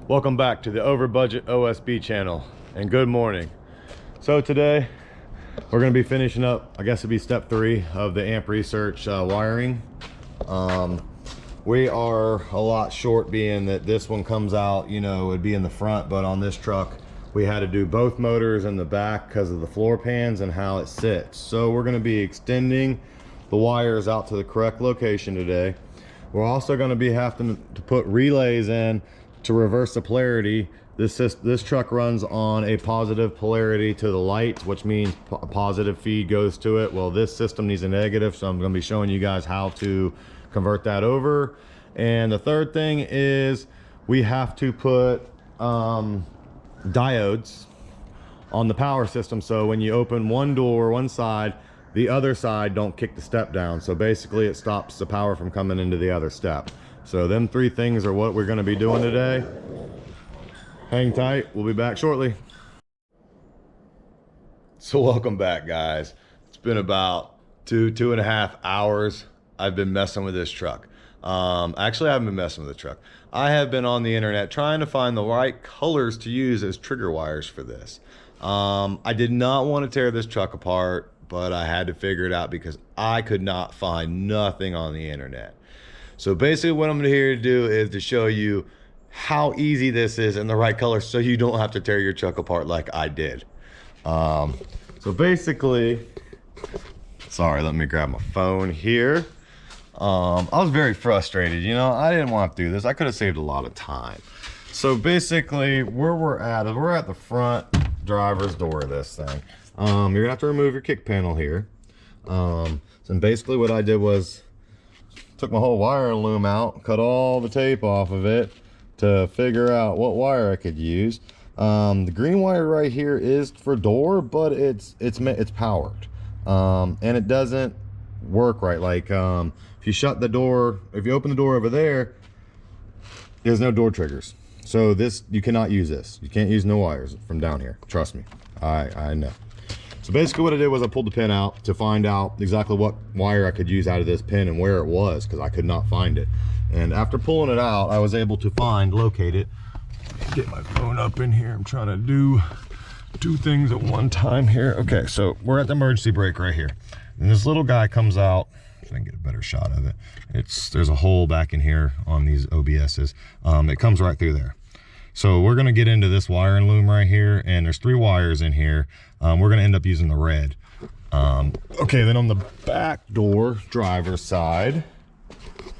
Welcome back to the Over Budget OSB channel, and good morning. So today we're going to be finishing up, I guess it'd be step 3 of the amp research wiring. We are a lot short, being that this one comes out, you know, it'd be in the front, but on this truck we had to do both motors in the back because of the floor pans and how it sits. So we're going to be extending the wires out to the correct location today. We're also going to be having to put relays in to reverse the polarity. This truck runs on a positive polarity to the light, which means a positive feed goes to it. Well, this system needs a negative, so I'm going to be showing you guys how to convert that over. And the third thing is we have to put diodes on the power system, so when you open one door one side, the other side don't kick the step down. So basically it stops the power from coming into the other step. So them 3 things are what we're going to be doing today. Hang tight, we'll be back shortly. So welcome back, guys. It's been about 2.5 hours I've been messing with this truck. Actually, I haven't been messing with the truck. I have been on the internet trying to find the right colors to use as trigger wires for this. I did not want to tear this truck apart, but I had to figure it out because I could not find nothing on the internet. So basically what I'm here to do is to show you how easy this is and the right color, so you don't have to tear your truck apart like I did. So basically, sorry, let me grab my phone here. I was very frustrated, you know, I didn't want to do this. I could have saved a lot of time. So basically where we're at is we're at the front driver's door of this thing. You're gonna have to remove your kick panel here. So basically what I did was took my whole wire loom out, cut all the tape off of it to figure out what wire I could use. The green wire right here is for door, but it's powered, and it doesn't work right. Like if you shut the door, if you open the door over there, there's no door triggers. So this, you cannot use this. You can't use no wires from down here. Trust me, I know. So basically what I did was I pulled the pin out to find out exactly what wire I could use out of this pin and where it was, because I could not find it. And after pulling it out, I was able to locate it. Get my phone up in here. I'm trying to do 2 things at one time here. Okay, so we're at the emergency brake right here. And this little guy comes out. If I can get a better shot of it. There's a hole back in here on these OBSs. It comes right through there. So we're gonna get into this wiring loom right here, and there's 3 wires in here. We're gonna end up using the red. Okay, then on the back door, driver's side,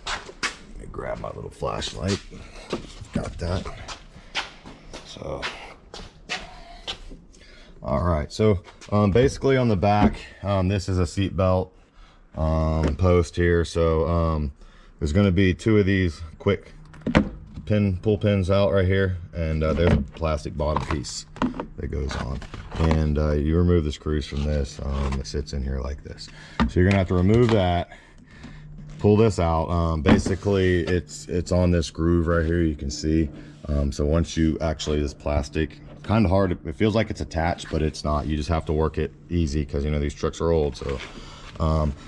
let me grab my little flashlight. Got that. So, all right. So basically on the back, this is a seat belt post here. So there's gonna be 2 of these quick pull pins out right here, and there's a plastic bottom piece that goes on, and you remove the screws from this. It sits in here like this, so you're gonna have to remove that, pull this out. Basically it's on this groove right here, you can see. So once you actually, this plastic, kind of hard, it feels like it's attached, but it's not. You just have to work it easy because, you know, these trucks are old. So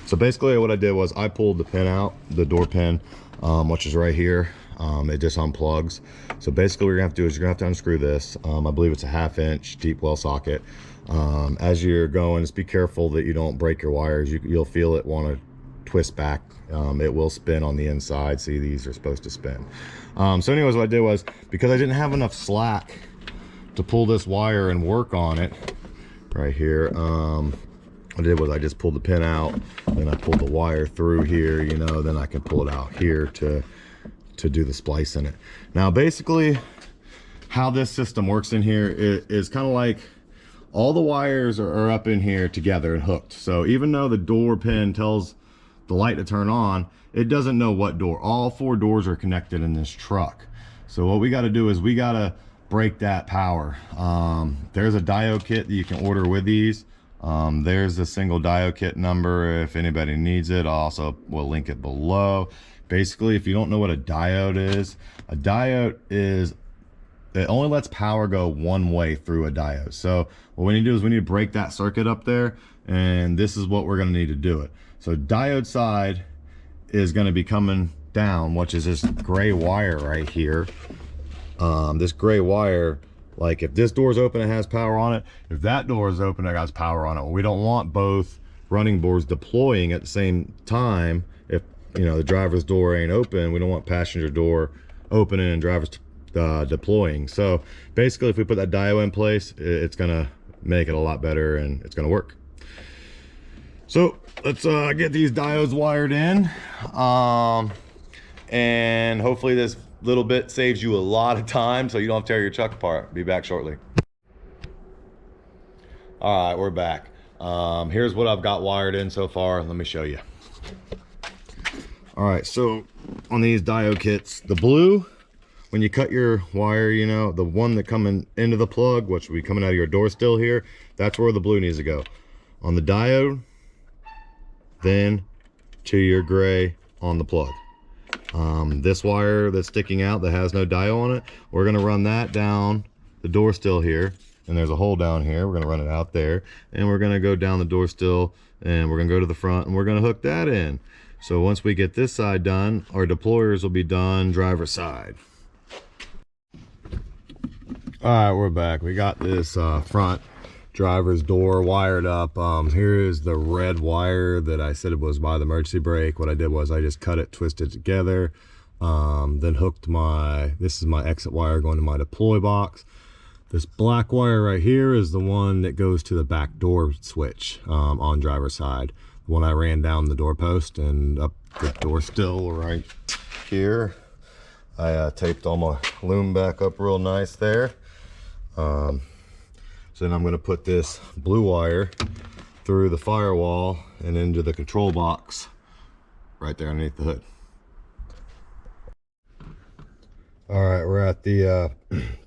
so basically what I did was I pulled the pin out, the door pin, which is right here. It just unplugs. So basically what you're gonna have to do is you're gonna have to unscrew this. I believe it's a 1/2 inch deep well socket. As you're going, just be careful that you don't break your wires. You'll feel it want to twist back. It will spin on the inside. See, these are supposed to spin. So anyways, what I did was, because I didn't have enough slack to pull this wire and work on it right here, what I did was I just pulled the pin out, then I pulled the wire through here, you know, then I can pull it out here to do the splice in it. Now basically how this system works in here is kind of like all the wires are up in here together and hooked. So even though the door pin tells the light to turn on, it doesn't know what door. All 4 doors are connected in this truck. So what we got to do is we got to break that power. There's a diode kit that you can order with these. There's the single diode kit number if anybody needs it. I also will link it below. Basically, if you don't know what a diode is, it only lets power go one way through a diode. So what we need to do is we need to break that circuit up there, and this is what we're going to need to do it. So diode side is going to be coming down, which is this gray wire right here. This gray wire, like if this door's open, it has power on it. If that door is open, it has power on it. Well, we don't want both running boards deploying at the same time. If the driver's door ain't open, we don't want passenger door opening and driver's deploying. So basically, if we put that diode in place, it's gonna make it a lot better and it's gonna work. So let's get these diodes wired in, and hopefully this little bit saves you a lot of time so you don't have to tear your truck apart. Be back shortly. All right, we're back. Here's what I've got wired in so far. Let me show you. All right, so on these diode kits, the blue, when you cut your wire, the one that coming into the plug, which will be coming out of your door still here, that's where the blue needs to go. On the diode, then to your gray on the plug. This wire that's sticking out that has no diode on it, we're gonna run that down the door still here, and there's a hole down here. We're gonna run it out there, and we're gonna go down the door still, and we're gonna go to the front, and we're gonna hook that in. So once we get this side done, our deployers will be done driver's side. All right, we're back. We got this front driver's door wired up. Here is the red wire that I said it was by the emergency brake. What I did was I just cut it, twisted it together, then hooked this is my exit wire going to my deploy box. This black wire right here is the one that goes to the back door switch on driver's side. The one I ran down the doorpost and up the door still right here. I taped all my loom back up real nice there. So then I'm going to put this blue wire through the firewall and into the control box right there underneath the hood. All right, we're at the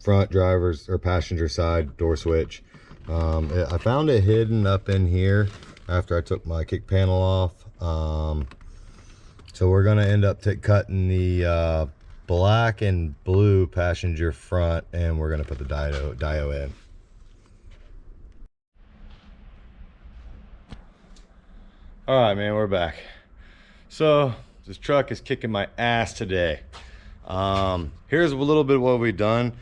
front driver's or passenger side door switch. I found it hidden up in here after I took my kick panel off. So we're going to end up cutting the black and blue passenger front, and we're going to put the diode in. All right, man, we're back. So this truck is kicking my ass today. Here's a little bit of what we've done.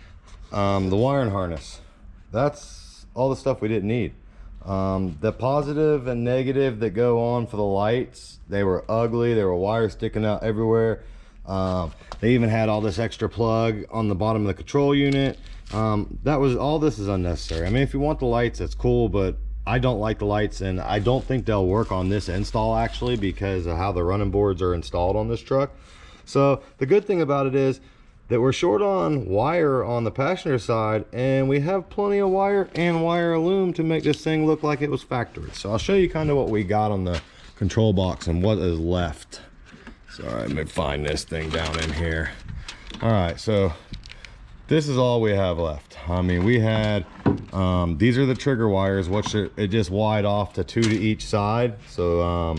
The wiring harness, that's all the stuff we didn't need. The positive and negative that go on for the lights, they were ugly. There were wires sticking out everywhere. They even had all this extra plug on the bottom of the control unit. All this is unnecessary. I mean, if you want the lights, that's cool, but I don't like the lights, and I don't think they'll work on this install actually because of how the running boards are installed on this truck. So the good thing about it is that we're short on wire on the passenger side, and we have plenty of wire and wire loom to make this thing look like it was factory. So I'll show you kind of what we got on the control box and what is left. So all right, let me find this thing down in here. All right, so this is all we have left. I mean, we had these are the trigger wires, which it just wide off to 2 to each side. So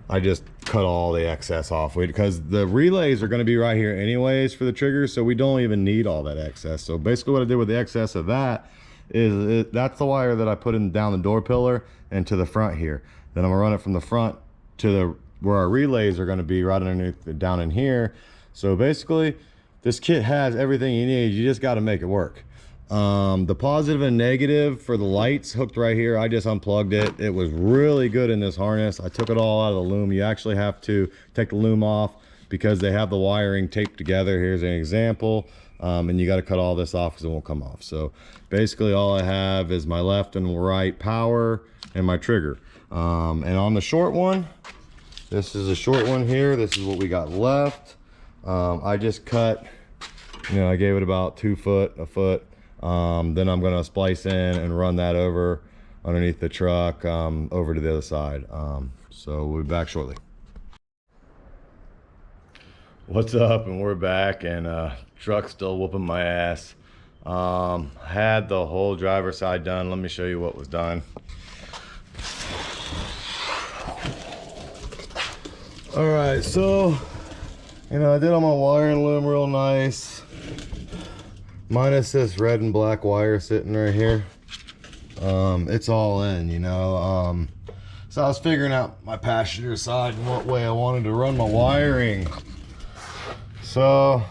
I just cut all the excess off because the relays are going to be right here anyways for the triggers, so we don't even need all that excess. So basically what I did with the excess of that is that's the wire that I put in down the door pillar and to the front here. Then I'm gonna run it from the front to where our relays are going to be right underneath down in here. So basically this kit has everything you need. You just got to make it work. The positive and negative for the lights hooked right here, I just unplugged it. It was really good in this harness. I took it all out of the loom. You actually have to take the loom off because they have the wiring taped together. Here's an example. And you got to cut all this off because it won't come off. So basically all I have is my left and right power and my trigger. And on the short one, this is a short one here. This is what we got left. I just cut, I gave it about 2 foot, a foot. Then I'm going to splice in and run that over underneath the truck, over to the other side. So we'll be back shortly. What's up? And we're back, and truck's still whooping my ass. Had the whole driver's side done. Let me show you what was done. All right, so I did all my wiring loom real nice, minus this red and black wire sitting right here. It's all in, so I was figuring out my passenger side and what way I wanted to run my wiring. So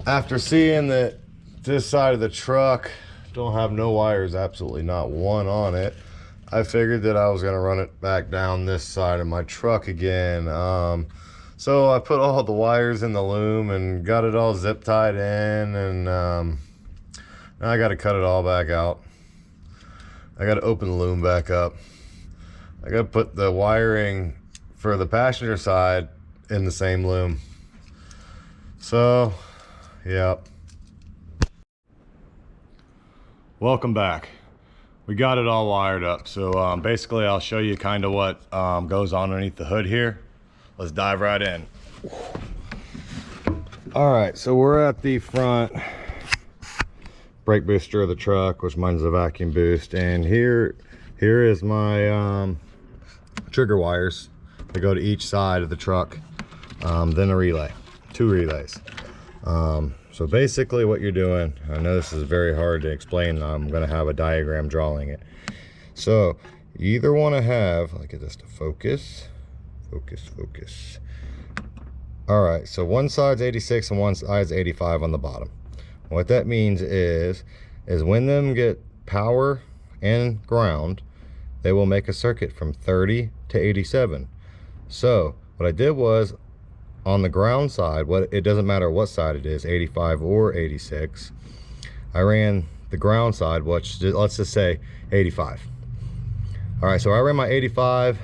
After seeing that this side of the truck don't have no wires, absolutely not one on it, I figured that I was gonna run it back down this side of my truck again. So I put all the wires in the loom and got it all zip tied in, and now I got to cut it all back out. I got to open the loom back up. I got to put the wiring for the passenger side in the same loom. So, yeah. Welcome back. We got it all wired up. So basically I'll show you kind of what goes on underneath the hood here. Let's dive right in. All right, so we're at the front brake booster of the truck, which mine's a vacuum boost, and here is my trigger wires that go to each side of the truck, then a relay, 2 relays. So basically what you're doing, I know this is very hard to explain, I'm going to have a diagram drawing it. So you either want to have, let me get this to focus. All right, so one side's 86 and one side's 85 on the bottom. What that means is when them get power and ground, they will make a circuit from 30 to 87. So what I did was, on the ground side, it doesn't matter what side it is, 85 or 86, I ran the ground side, which, let's just say 85. All right, so I ran my 85,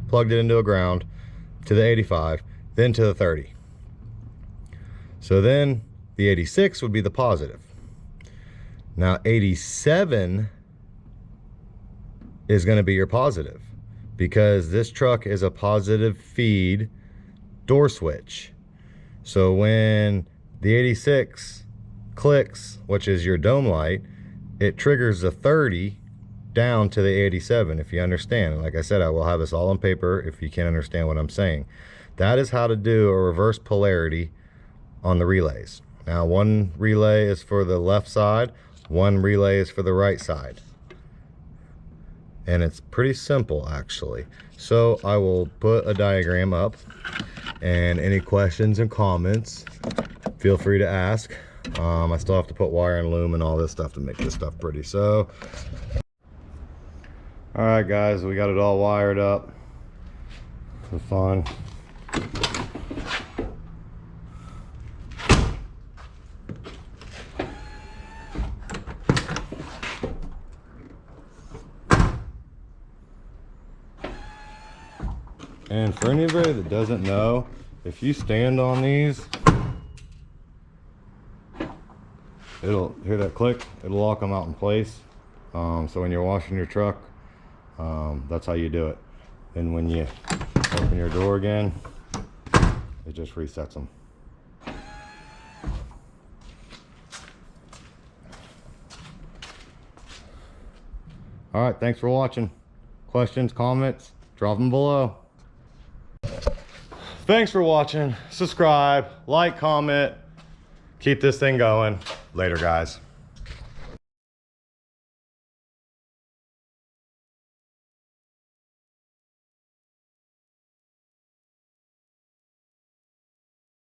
plugged it into a ground, to the 85, then to the 30. So then the 86 would be the positive. Now 87 is going to be your positive, because this truck is a positive feed door switch. So when the 86 clicks, which is your dome light, it triggers the 30 down to the 87, if you understand. Like I said, I will have this all on paper if you can't understand what I'm saying. That is how to do a reverse polarity on the relays. Now one relay is for the left side, one relay is for the right side. And it's pretty simple actually. So I will put a diagram up, and any questions and comments, feel free to ask. I still have to put wire and loom and all this stuff to make this stuff pretty. So, all right guys, we got it all wired up for fun. And for anybody that doesn't know, if you stand on these, it'll hear that click, it'll lock them out in place. So when you're washing your truck, that's how you do it. And when you open your door again, it just resets them. All right, thanks for watching. Questions, comments, drop them below. Thanks for watching. Subscribe, like, comment, keep this thing going. Later, guys.